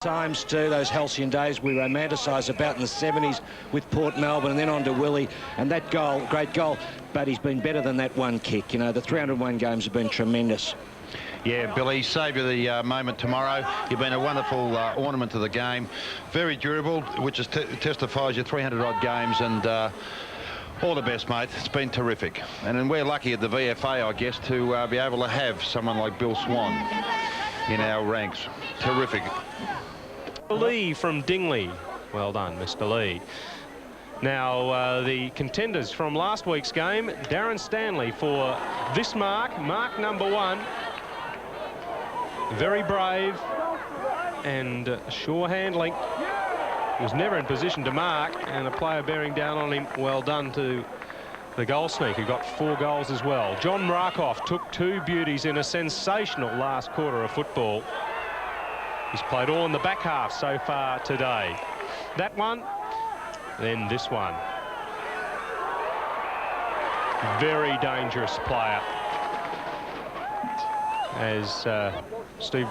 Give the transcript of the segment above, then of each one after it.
Times too, those halcyon days we romanticise about in the 70s with Port Melbourne, and then on to Willie, and that goal, great goal, but he's been better than that one kick. You know, the 301 games have been tremendous. Yeah, Billy, save you the moment tomorrow. You've been a wonderful ornament to the game. Very durable, which is testifies your 300-odd games, and all the best, mate. It's been terrific. And we're lucky at the VFA, I guess, to be able to have someone like Bill Swan in our ranks. Terrific. Lee from Dingley. Well done, Mr. Lee. Now, the contenders from last week's game, Darren Stanley for this mark number 1. Very brave and sure handling. He was never in position to mark, and a player bearing down on him. Well done to the goal sneak, who got 4 goals as well. John Markoff took 2 beauties in a sensational last quarter of football. He's played all in the back half so far today. That one, then this one. Very dangerous player, as Steve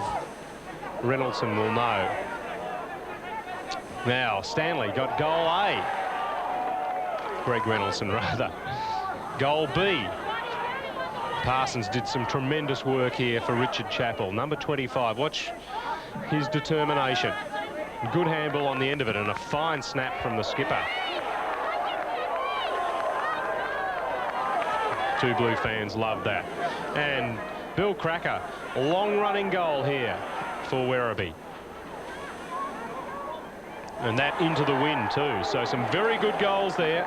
Reynoldson will know. Now, Stanley got goal A. Greg Reynoldson, rather. Goal B. Parsons did some tremendous work here for Richard Chappell. Number 25. Watch his determination. Good handball on the end of it, and a fine snap from the skipper. 2 Blue fans love that. And Bill Cracker, long-running goal here for Werribee. And that into the wind too. So some very good goals there.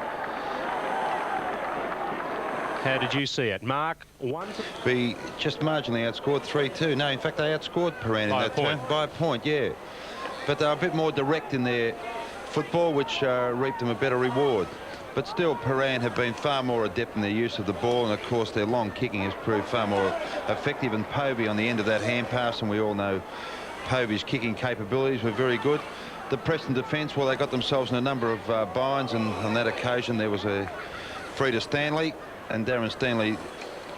How did you see it? Mark, 1 to... Be just marginally outscored 3-2. No, in fact, they outscored Prahran in that turn. By a point, yeah. But they're a bit more direct in their football, which reaped them a better reward. But still, Prahran have been far more adept in their use of the ball, and of course their long kicking has proved far more effective. And Povey on the end of that hand pass, and we all know Povey's kicking capabilities were very good. The Preston defence, well, they got themselves in a number of binds, and on that occasion there was a free to Stanley. And Darren Stanley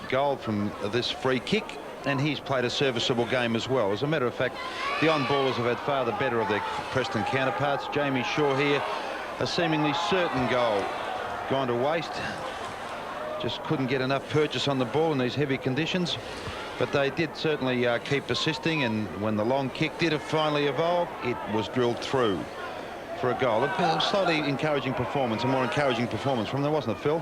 goal from this free kick, and he's played a serviceable game as well. As a matter of fact, the on-ballers have had far the better of their Preston counterparts. Jamie Shaw here, a seemingly certain goal gone to waste. Just couldn't get enough purchase on the ball in these heavy conditions. But they did certainly keep persisting, and when the long kick did finally evolve, it was drilled through for a goal. A slightly encouraging performance, a more encouraging performance from them, wasn't it, Phil?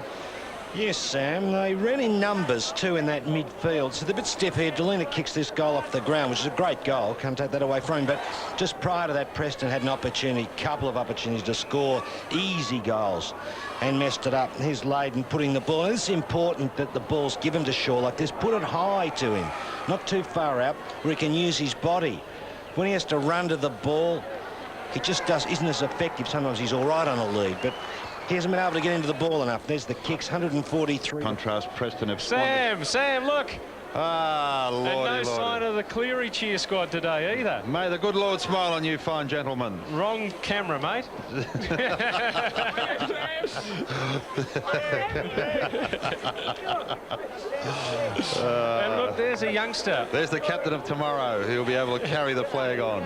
Yes, Sam, they ran in numbers too in that midfield, so they're a bit stiff here. Delina kicks this goal off the ground, which is a great goal, can't take that away from him, but just prior to that, Preston had an opportunity, couple of opportunities to score easy goals and messed it up. Here's Layden putting the ball, and it's important that the ball's given to Shaw like this. Put it high to him, not too far out, where he can use his body. When he has to run to the ball, he just isn't as effective. Sometimes he's all right on a lead, but he hasn't been able to get into the ball enough. There's the kicks, 143. Contrast, Preston have... Sam, look. Ah, Lordy, and no sign of the Cleary cheer squad today either. May the good Lord smile on you, fine gentlemen. Wrong camera, mate. And look, there's a youngster. There's the captain of tomorrow. He'll be able to carry the flag on.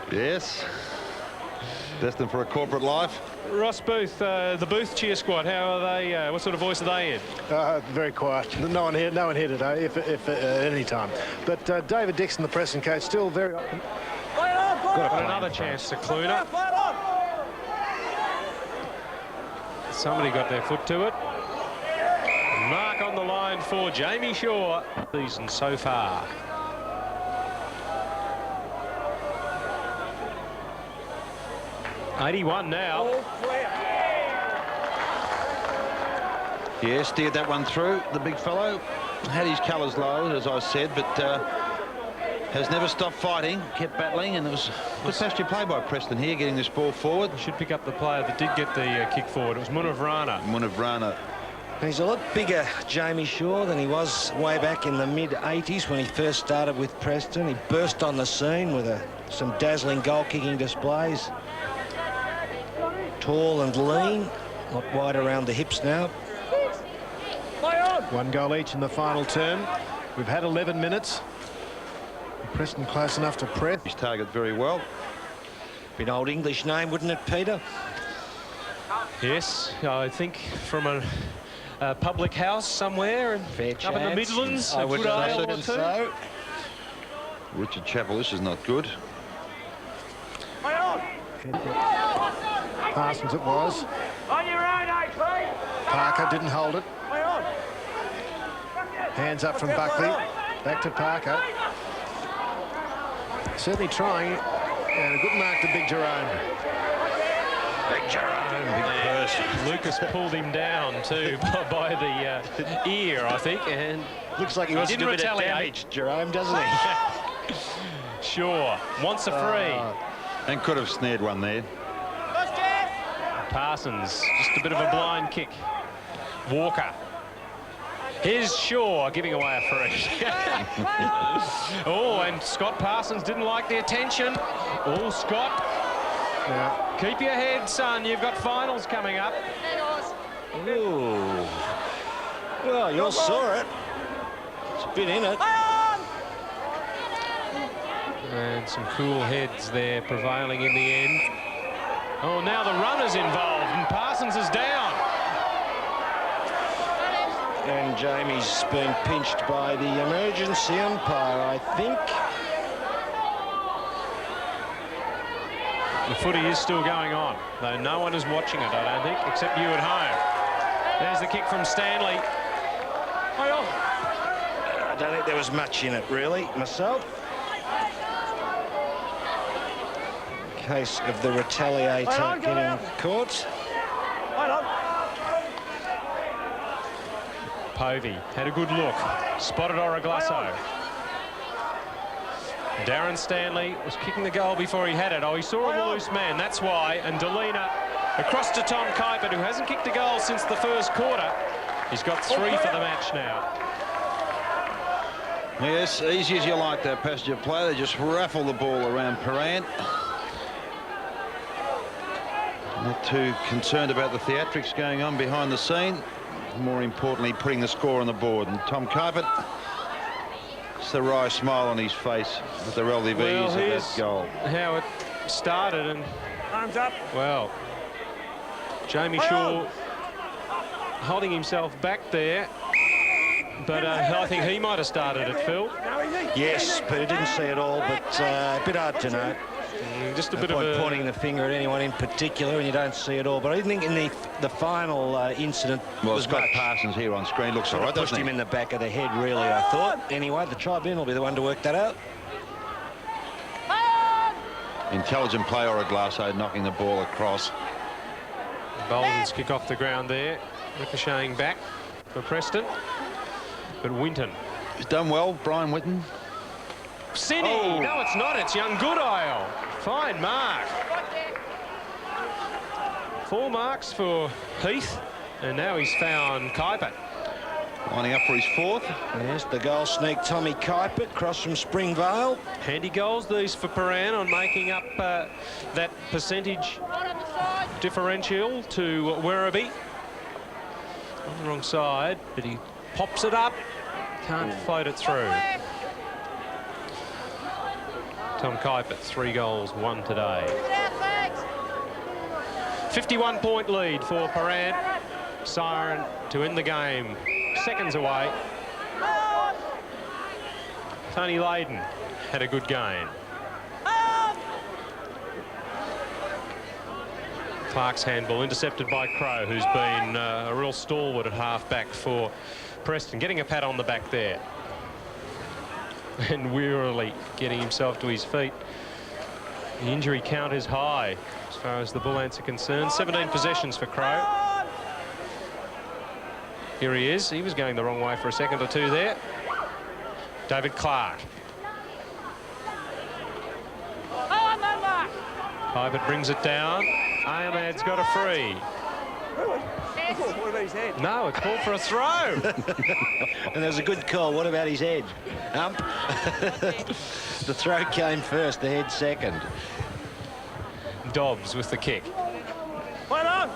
Yes. Destined for a corporate life. Ross Booth, the Booth cheer squad, how are they? What sort of voice are they in? Very quiet. No one here today, if at any time. But David Dixon, the Preston coach, still very open. Got another chance to Cluner. Somebody got their foot to it. Mark on the line for Jamie Shaw. Season so far. '81 now. Yeah, steered that one through, the big fellow. Had his colours low, as I said, but has never stopped fighting, kept battling, and it was good pasture play by Preston here, getting this ball forward. Should pick up the player that did get the kick forward. It was Munavrana. He's a lot bigger, Jamie Shaw, than he was way back in the mid-80s when he first started with Preston. He burst on the scene with some dazzling goal-kicking displays. Tall and lean, not wide around the hips now. 1 goal each in the final term. We've had 11 minutes. Preston close enough to press. His target very well. Bit old English name, wouldn't it, Peter? Yes, I think from a public house somewhere Fair up in the chance. Midlands. I A would good ale or two. so. Richard Chappell, this is not good. Parsons it was. On your own, AP. Parker didn't hold it. Hands up from Buckley. Back to Parker. Certainly trying. And a good mark to Big Jerome. Big Jerome, big person. Lucas pulled him down too by the ear, I think, and Looks like he wants to didn't do a bit of retaliate. damage, Jerome, doesn't he? Sure, wants a free. And could have snared one there. Parsons, just a bit of a blind kick. Walker. Here's Shaw giving away a free. Oh, and Scott Parsons didn't like the attention. Oh, Scott. Yeah. Keep your head, son. You've got finals coming up. Ooh. Well, you all saw it. It's a bit in it. And some cool heads there prevailing in the end. Oh, now the runner's involved, and Parsons is down. And Jamie's been pinched by the emergency umpire, I think. The footy is still going on, though no one is watching it, I don't think, except you at home. There's the kick from Stanley. I don't think there was much in it, really, myself. Case of the retaliator getting caught. Povey had a good look, spotted Oraglasso. Darren Stanley was kicking the goal before he had it. Oh, he saw a loose man, that's why. And Delina across to Tom Kuipert, who hasn't kicked a goal since the first quarter. He's got 3 for the match now. Yes, easy as you like that passenger play. They just raffle the ball around Prahran. Not too concerned about the theatrics going on behind the scene. More importantly, putting the score on the board. And Tom Kuipert, it's the wry smile on his face with the relative ease of that goal. How it started, and Arms up. well, Jamie Shaw holding himself back there, but I think he might have started it, Phil. Yes, but I didn't see it all, but a bit hard to know. Just a No bit of point a pointing the finger at anyone in particular, and you don't see it all. But I didn't think in the final incident Well, was Scott much. Parsons here on screen looks all Sort right, of pushed doesn't him he? in the back of the head, really, I thought. Anyway, the tribunal will be the one to work that out. Intelligent play, Oraglasso knocking the ball across. Bolden's kick off the ground there, ricocheting back for Preston. But Winton. He's done well, Brian Whitten. City! No, it's not. It's young Goodale. Fine mark. 4 marks for Heath, and now he's found Kuipert. Lining up for his 4th. Yes, the goal sneak Tommy Kuipert, cross from Springvale. Handy goals these for Prahran on making up that percentage differential to Werribee. On the wrong side, but he pops it up. Can't float it through. Tom Kuipert, 3 goals, 1 today. 51-point lead for Prahran. Siren to end the game. Seconds away. Tony Layden had a good game. Clark's handball intercepted by Crow, who's been a real stalwart at half-back for Preston. Getting a pat on the back there. And wearily getting himself to his feet. The injury count is high as far as the Bull Ants are concerned. 17 possessions for Crow. Here he is. He was going the wrong way for a second or two there. David Clark. Kuipert brings it down. Ahmad's got a free. What about his head? No, it's called for a throw. And there's a good call. What about his head? Ump. The throw came first, the head second. Dobbs with the kick. Well on.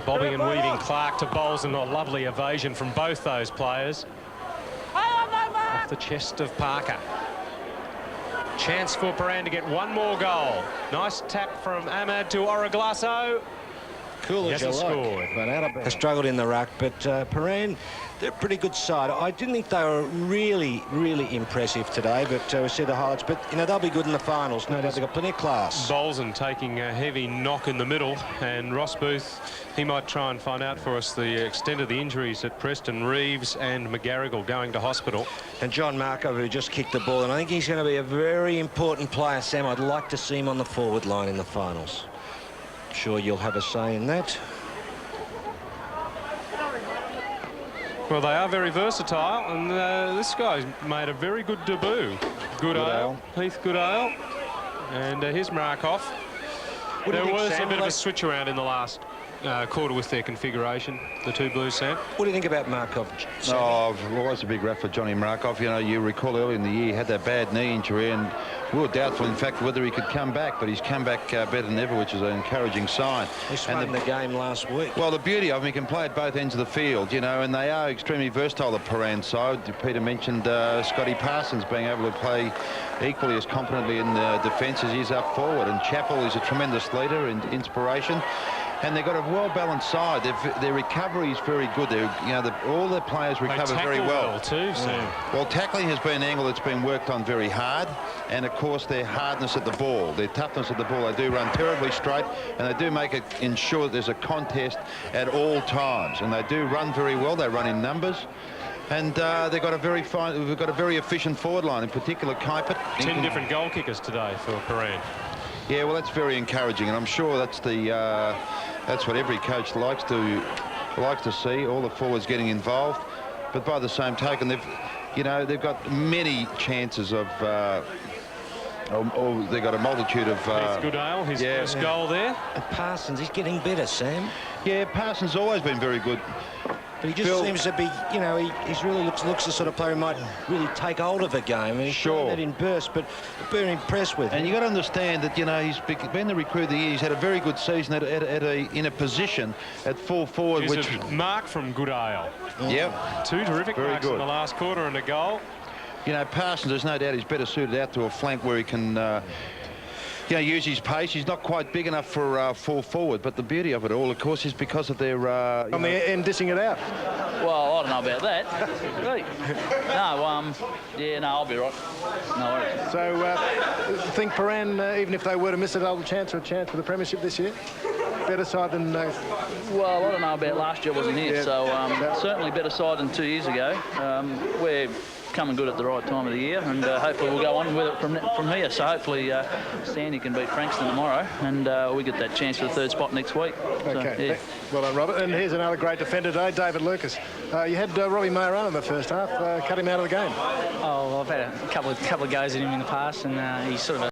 Bobbing and weaving Clark to Bowles, and a lovely evasion from both those players. Off the chest of Parker. Chance for Prahran to get one more goal. Nice tap from Ahmad to Origlasso. Cool as you like. They struggled in the ruck, but Prahran, they're a pretty good side. I didn't think they were really impressive today, but we see the highlights. But, you know, they'll be good in the finals. No doubt they've got plenty of class. Bolson taking a heavy knock in the middle, and Ross Booth, he might try and find out for us the extent of the injuries at Preston. Reeves and McGarrigle going to hospital. And John Markov, who just kicked the ball, and I think he's going to be a very important player, Sam. I'd like to see him on the forward line in the finals. I'm sure you'll have a say in that. Well, they are very versatile, and this guy's made a very good debut. Goodale, Heath Goodale, and here's Markov. There was a bit of a switch around in the last quarter with their configuration, the two Blues, Sam. What do you think about Markov, Sam? Oh, always a big rap for Johnny Markov. You know, you recall early in the year he had that bad knee injury, and we were doubtful, in fact, whether he could come back, but he's come back better than ever, which is an encouraging sign. He swung the game last week. Well, the beauty of him, he can play at both ends of the field, you know, and they are extremely versatile, the Prahran side. Peter mentioned Scotty Parsons being able to play equally as competently in the defence as he is up forward, and Chappell is a tremendous leader and inspiration. And they've got a well-balanced side. Their recovery is very good. All their players recover very well. Too, Sam. Well, tackling has been an angle that's been worked on very hard, and of course their hardness at the ball, their toughness at the ball. They do run terribly straight, and they do make it ensure that there's a contest at all times. And they do run very well. They run in numbers. And they've got a very efficient forward line, in particular Kuipert. 10 different goal kickers today for Prahran. Yeah, well, that's very encouraging, and I'm sure that's what every coach likes to see, all the forwards getting involved. But by the same token, they've got many chances of. They've got a multitude of. Goodale, his first goal there. And Parsons, he's getting better, Sam. Yeah, Parsons always been very good. But he just seems to be, you know, he really looks the sort of player who might really take hold of a game. And he's showing that in bursts, but very impressed with him. And you've got to understand that, you know, he's been the recruit of the year. He's had a very good season in a position at full forward. Here's a mark from Goodale. Yep. Two terrific marks in the last quarter and a goal. You know, Parsons, there's no doubt he's better suited out to a flank where he can... use his pace. He's not quite big enough for full forward, but the beauty of it all, of course, is because of their... on the end, dishing it out. Well, I don't know about that. Right. No, I'll be right. No worries. So, think Prahran, even if they were to miss a double chance or a chance for the premiership this year, better side than... Well, I don't know about last year, I wasn't here, so certainly better side than 2 years ago. We're coming good at the right time of the year, and hopefully we'll go on with it from here. So hopefully Sandy can beat Frankston tomorrow, and we get that chance for the third spot next week. Okay, so, yeah. Well done, Robert. And here's another great defender today, David Lucas. You had Robbie Prahran in the first half, cut him out of the game. Oh, well, I've had a couple of goes at him in the past, and he's sort of